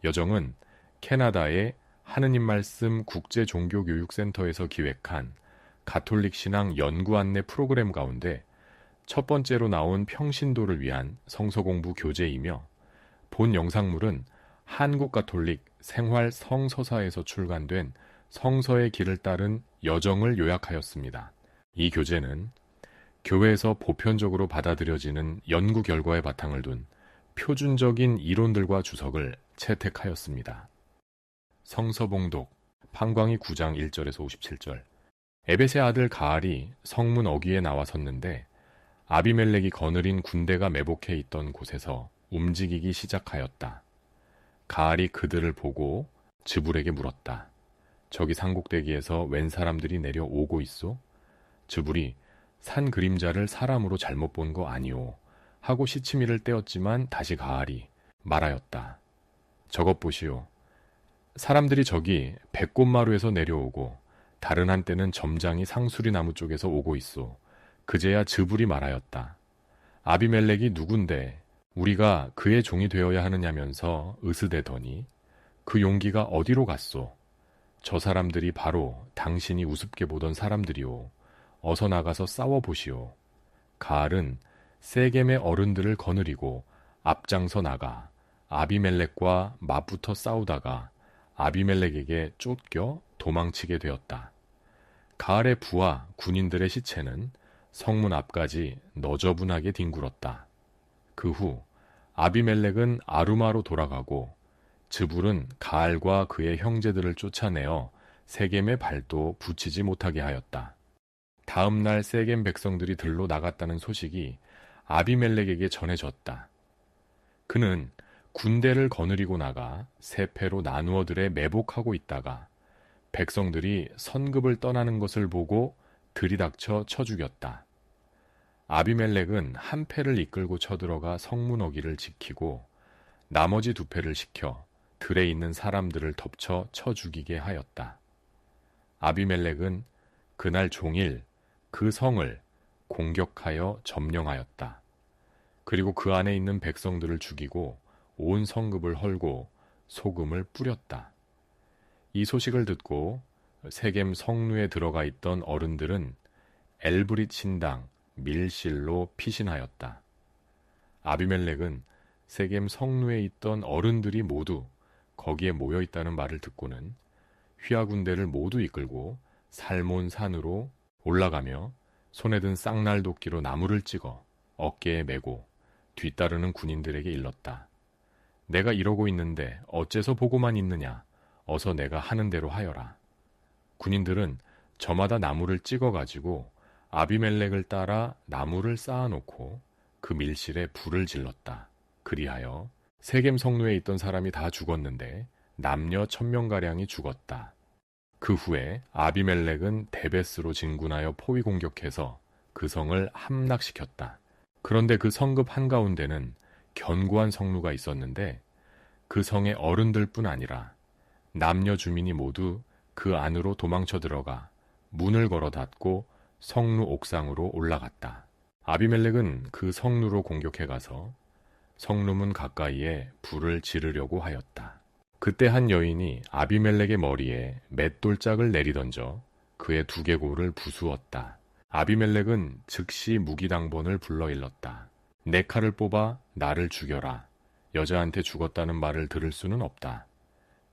여정은 캐나다의 하느님 말씀 국제종교교육센터에서 기획한 가톨릭 신앙 연구 안내 프로그램 가운데 첫 번째로 나온 평신도를 위한 성서공부 교재이며, 본 영상물은 한국 가톨릭 생활 성서사에서 출간된 성서의 길을 따른 여정을 요약하였습니다. 이 교재는 교회에서 보편적으로 받아들여지는 연구 결과에 바탕을 둔 표준적인 이론들과 주석을 채택하였습니다. 성서봉독 판광이 9장 1절에서 57절. 에벳의 아들 가알이 성문 어귀에 나와 섰는데 아비멜렉이 거느린 군대가 매복해 있던 곳에서 움직이기 시작하였다. 가알이 그들을 보고 즈불에게 물었다. 저기 산꼭대기에서 웬 사람들이 내려오고 있소? 즈불이 산 그림자를 사람으로 잘못 본 거 아니오 하고 시치미를 떼었지만 다시 가알이 말하였다. 저것 보시오. 사람들이 저기 백꽃마루에서 내려오고 다른 한때는 점장이 상수리 나무 쪽에서 오고 있소. 그제야 즈불이 말하였다. 아비멜렉이 누군데 우리가 그의 종이 되어야 하느냐면서 으스대더니 그 용기가 어디로 갔소? 저 사람들이 바로 당신이 우습게 보던 사람들이오. 어서 나가서 싸워보시오. 가알은 세겜의 어른들을 거느리고 앞장서 나가 아비멜렉과 맞붙어 싸우다가 아비멜렉에게 쫓겨 도망치게 되었다. 가알의 부하 군인들의 시체는 성문 앞까지 너저분하게 뒹굴었다. 그 후 아비멜렉은 아루마로 돌아가고 즈불은 가알과 그의 형제들을 쫓아내어 세겜의 발도 붙이지 못하게 하였다. 다음 날 세겜 백성들이 들로 나갔다는 소식이 아비멜렉에게 전해졌다. 그는 군대를 거느리고 나가 세 패로 나누어들에 매복하고 있다가 백성들이 선급을 떠나는 것을 보고 들이닥쳐 쳐 죽였다. 아비멜렉은 한 패를 이끌고 쳐들어가 성문 어귀를 지키고 나머지 두 패를 시켜 들에 있는 사람들을 덮쳐 쳐 죽이게 하였다. 아비멜렉은 그날 종일 그 성을 공격하여 점령하였다. 그리고 그 안에 있는 백성들을 죽이고 온 성급을 헐고 소금을 뿌렸다. 이 소식을 듣고 세겜 성루에 들어가 있던 어른들은 엘브릿 신당 밀실로 피신하였다. 아비멜렉은 세겜 성루에 있던 어른들이 모두 거기에 모여 있다는 말을 듣고는 휘하 군대를 모두 이끌고 살몬 산으로 올라가며 손에 든 쌍날 도끼로 나무를 찍어 어깨에 메고 뒤따르는 군인들에게 일렀다. 내가 이러고 있는데 어째서 보고만 있느냐? 어서 내가 하는 대로 하여라. 군인들은 저마다 나무를 찍어가지고 아비멜렉을 따라 나무를 쌓아놓고 그 밀실에 불을 질렀다. 그리하여 세겜 성루에 있던 사람이 다 죽었는데 남녀 1000명가량이 죽었다. 그 후에 아비멜렉은 데베스로 진군하여 포위 공격해서 그 성을 함락시켰다. 그런데 그 성급 한가운데는 견고한 성루가 있었는데 그 성의 어른들뿐 아니라 남녀 주민이 모두 그 안으로 도망쳐 들어가 문을 걸어 닫고 성루 옥상으로 올라갔다. 아비멜렉은 그 성루로 공격해 가서 성루문 가까이에 불을 지르려고 하였다. 그때 한 여인이 아비멜렉의 머리에 맷돌짝을 내리던져 그의 두개골을 부수었다. 아비멜렉은 즉시 무기당번을 불러일렀다. 내 칼을 뽑아 나를 죽여라. 여자한테 죽었다는 말을 들을 수는 없다.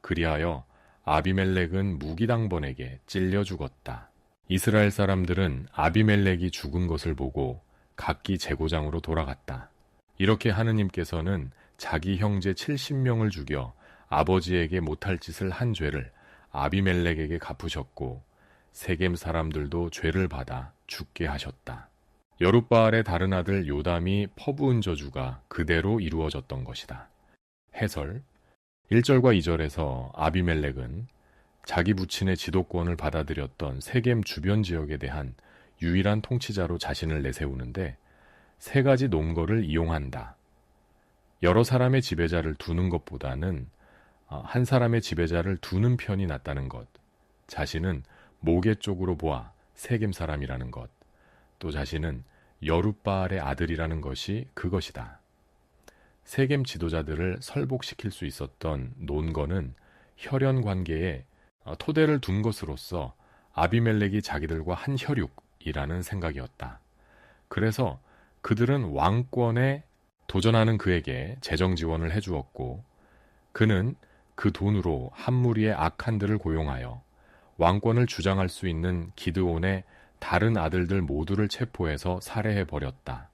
그리하여 아비멜렉은 무기당번에게 찔려 죽었다. 이스라엘 사람들은 아비멜렉이 죽은 것을 보고 각기 제고장으로 돌아갔다. 이렇게 하느님께서는 자기 형제 70명을 죽여 아버지에게 못할 짓을 한 죄를 아비멜렉에게 갚으셨고 세겜 사람들도 죄를 받아 죽게 하셨다. 여룻바알의 다른 아들 요담이 퍼부은 저주가 그대로 이루어졌던 것이다. 해설 1절과 2절에서 아비멜렉은 자기 부친의 지도권을 받아들였던 세겜 주변 지역에 대한 유일한 통치자로 자신을 내세우는데 세 가지 논거를 이용한다. 여러 사람의 지배자를 두는 것보다는 한 사람의 지배자를 두는 편이 낫다는 것, 자신은 모계 쪽으로 보아 세겜 사람이라는 것, 또 자신은 여룻바알의 아들이라는 것이 그것이다. 세겜 지도자들을 설복시킬 수 있었던 논거는 혈연 관계에 토대를 둔 것으로서 아비멜렉이 자기들과 한 혈육이라는 생각이었다. 그래서 그들은 왕권에 도전하는 그에게 재정 지원을 해주었고, 그는 그 돈으로 한 무리의 악한들을 고용하여 왕권을 주장할 수 있는 기드온의 다른 아들들 모두를 체포해서 살해해버렸다.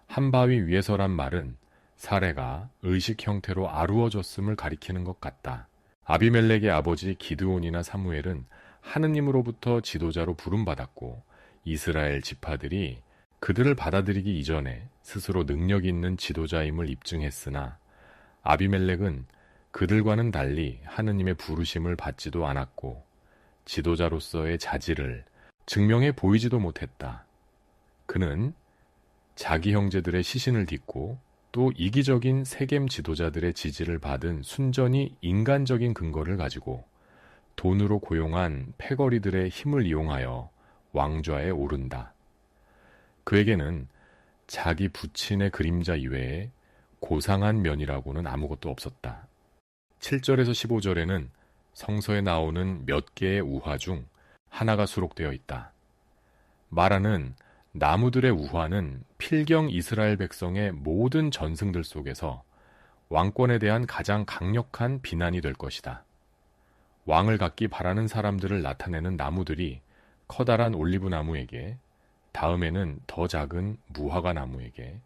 한 바위 위에서란 말은 사례가 의식 형태로 아루어졌음을 가리키는 것 같다. 아비멜렉의 아버지 기드온이나 사무엘은 하느님으로부터 지도자로 부름받았고, 이스라엘 지파들이 그들을 받아들이기 이전에 스스로 능력 있는 지도자임을 입증했으나, 아비멜렉은 그들과는 달리 하느님의 부르심을 받지도 않았고 지도자로서의 자질을 증명해 보이지도 못했다. 그는 자기 형제들의 시신을 딛고 또 이기적인 세겜 지도자들의 지지를 받은 순전히 인간적인 근거를 가지고 돈으로 고용한 패거리들의 힘을 이용하여 왕좌에 오른다. 그에게는 자기 부친의 그림자 이외에 고상한 면이라고는 아무것도 없었다. 7절에서 15절에는 성서에 나오는 몇 개의 우화 중 하나가 수록되어 있다. 말하는 나무들의 우화는 필경 이스라엘 백성의 모든 전승들 속에서 왕권에 대한 가장 강력한 비난이 될 것이다. 왕을 갖기 바라는 사람들을 나타내는 나무들이 커다란 올리브 나무에게, 다음에는 더 작은 무화과 나무에게,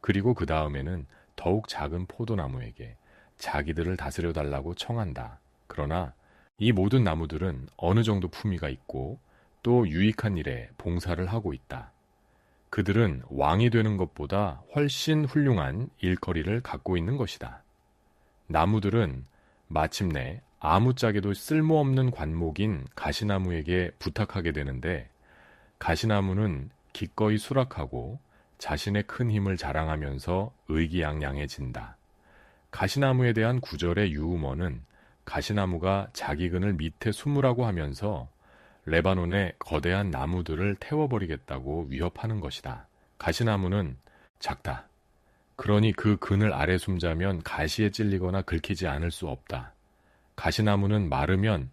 그리고 그 다음에는 더욱 작은 포도나무에게 자기들을 다스려 달라고 청한다. 그러나 이 모든 나무들은 어느 정도 품위가 있고 또 유익한 일에 봉사를 하고 있다. 그들은 왕이 되는 것보다 훨씬 훌륭한 일거리를 갖고 있는 것이다. 나무들은 마침내 아무짝에도 쓸모없는 관목인 가시나무에게 부탁하게 되는데, 가시나무는 기꺼이 수락하고 자신의 큰 힘을 자랑하면서 의기양양해진다. 가시나무에 대한 구절의 유음어는 가시나무가 자기 근을 밑에 숨으라고 하면서 레바논의 거대한 나무들을 태워버리겠다고 위협하는 것이다. 가시나무는 작다. 그러니 그 근을 아래 숨자면 가시에 찔리거나 긁히지 않을 수 없다. 가시나무는 마르면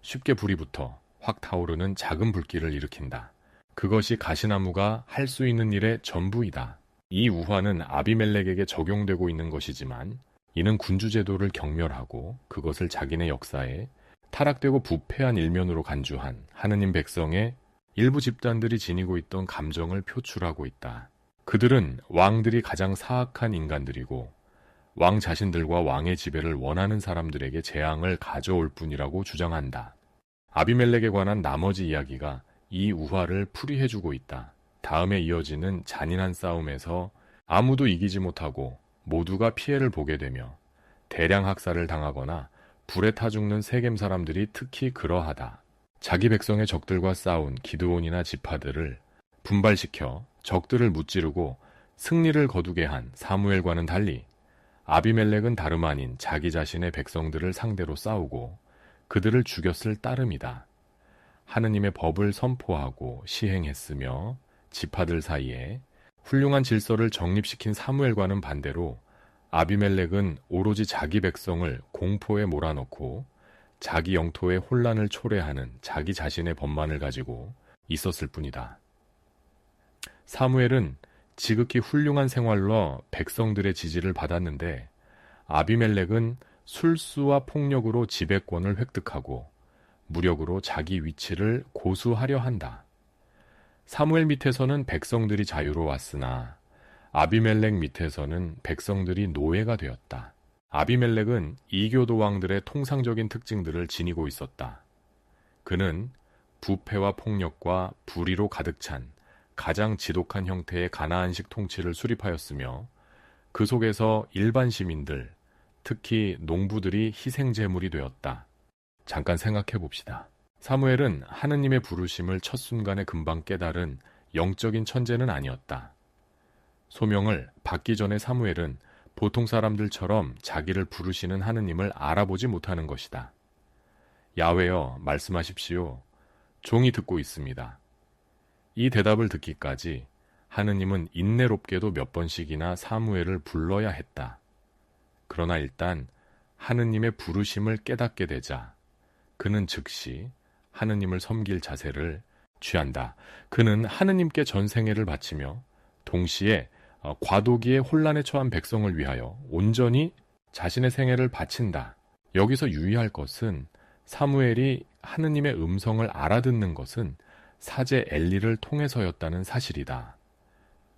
쉽게 불이 붙어 확 타오르는 작은 불길을 일으킨다. 그것이 가시나무가 할 수 있는 일의 전부이다. 이 우화는 아비멜렉에게 적용되고 있는 것이지만 이는 군주제도를 경멸하고 그것을 자기네 역사에 타락되고 부패한 일면으로 간주한 하느님 백성의 일부 집단들이 지니고 있던 감정을 표출하고 있다. 그들은 왕들이 가장 사악한 인간들이고 왕 자신들과 왕의 지배를 원하는 사람들에게 재앙을 가져올 뿐이라고 주장한다. 아비멜렉에 관한 나머지 이야기가 이 우화를 풀이해주고 있다. 다음에 이어지는 잔인한 싸움에서 아무도 이기지 못하고 모두가 피해를 보게 되며 대량 학살을 당하거나 불에 타 죽는 세겜 사람들이 특히 그러하다. 자기 백성의 적들과 싸운 기드온이나 지파들을 분발시켜 적들을 무찌르고 승리를 거두게 한 사무엘과는 달리 아비멜렉은 다름 아닌 자기 자신의 백성들을 상대로 싸우고 그들을 죽였을 따름이다. 하느님의 법을 선포하고 시행했으며 지파들 사이에 훌륭한 질서를 정립시킨 사무엘과는 반대로 아비멜렉은 오로지 자기 백성을 공포에 몰아넣고 자기 영토의 혼란을 초래하는 자기 자신의 법만을 가지고 있었을 뿐이다. 사무엘은 지극히 훌륭한 생활로 백성들의 지지를 받았는데 아비멜렉은 술수와 폭력으로 지배권을 획득하고 무력으로 자기 위치를 고수하려 한다. 사무엘 밑에서는 백성들이 자유로웠으나 아비멜렉 밑에서는 백성들이 노예가 되었다. 아비멜렉은 이교도 왕들의 통상적인 특징들을 지니고 있었다. 그는 부패와 폭력과 불의로 가득 찬 가장 지독한 형태의 가나안식 통치를 수립하였으며 그 속에서 일반 시민들, 특히 농부들이 희생제물이 되었다. 잠깐 생각해 봅시다. 사무엘은 하느님의 부르심을 첫 순간에 금방 깨달은 영적인 천재는 아니었다. 소명을 받기 전에 사무엘은 보통 사람들처럼 자기를 부르시는 하느님을 알아보지 못하는 것이다. 야훼여 말씀하십시오. 종이 듣고 있습니다. 이 대답을 듣기까지 하느님은 인내롭게도 몇 번씩이나 사무엘을 불러야 했다. 그러나 일단 하느님의 부르심을 깨닫게 되자 그는 즉시 하느님을 섬길 자세를 취한다. 그는 하느님께 전생애를 바치며 동시에 과도기의 혼란에 처한 백성을 위하여 온전히 자신의 생애를 바친다. 여기서 유의할 것은 사무엘이 하느님의 음성을 알아듣는 것은 사제 엘리를 통해서였다는 사실이다.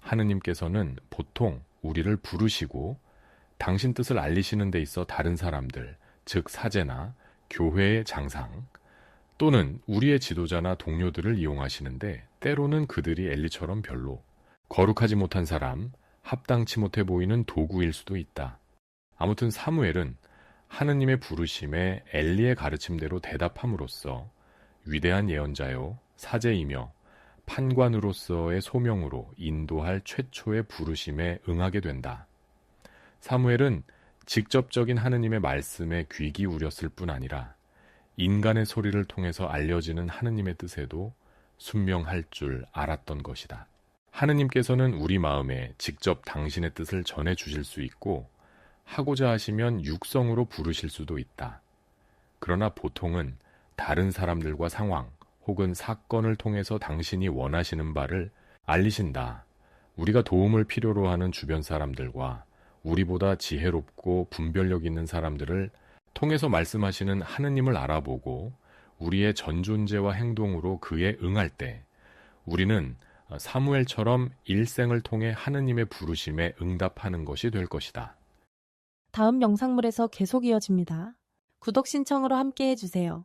하느님께서는 보통 우리를 부르시고 당신 뜻을 알리시는 데 있어 다른 사람들, 즉 사제나 교회의 장상 또는 우리의 지도자나 동료들을 이용하시는데 때로는 그들이 엘리처럼 별로 거룩하지 못한 사람, 합당치 못해 보이는 도구일 수도 있다. 아무튼 사무엘은 하느님의 부르심에 엘리의 가르침대로 대답함으로써 위대한 예언자요, 사제이며 판관으로서의 소명으로 인도할 최초의 부르심에 응하게 된다. 사무엘은 직접적인 하느님의 말씀에 귀 기울였을 뿐 아니라 인간의 소리를 통해서 알려지는 하느님의 뜻에도 순명할 줄 알았던 것이다. 하느님께서는 우리 마음에 직접 당신의 뜻을 전해 주실 수 있고 하고자 하시면 육성으로 부르실 수도 있다. 그러나 보통은 다른 사람들과 상황 혹은 사건을 통해서 당신이 원하시는 바를 알리신다. 우리가 도움을 필요로 하는 주변 사람들과 우리보다 지혜롭고 분별력 있는 사람들을 통해서 말씀하시는 하느님을 알아보고 우리의 전 존재와 행동으로 그에 응할 때 우리는 사무엘처럼 일생을 통해 하느님의 부르심에 응답하는 것이 될 것이다. 다음 영상물에서 계속 이어집니다. 구독 신청으로 함께 해주세요.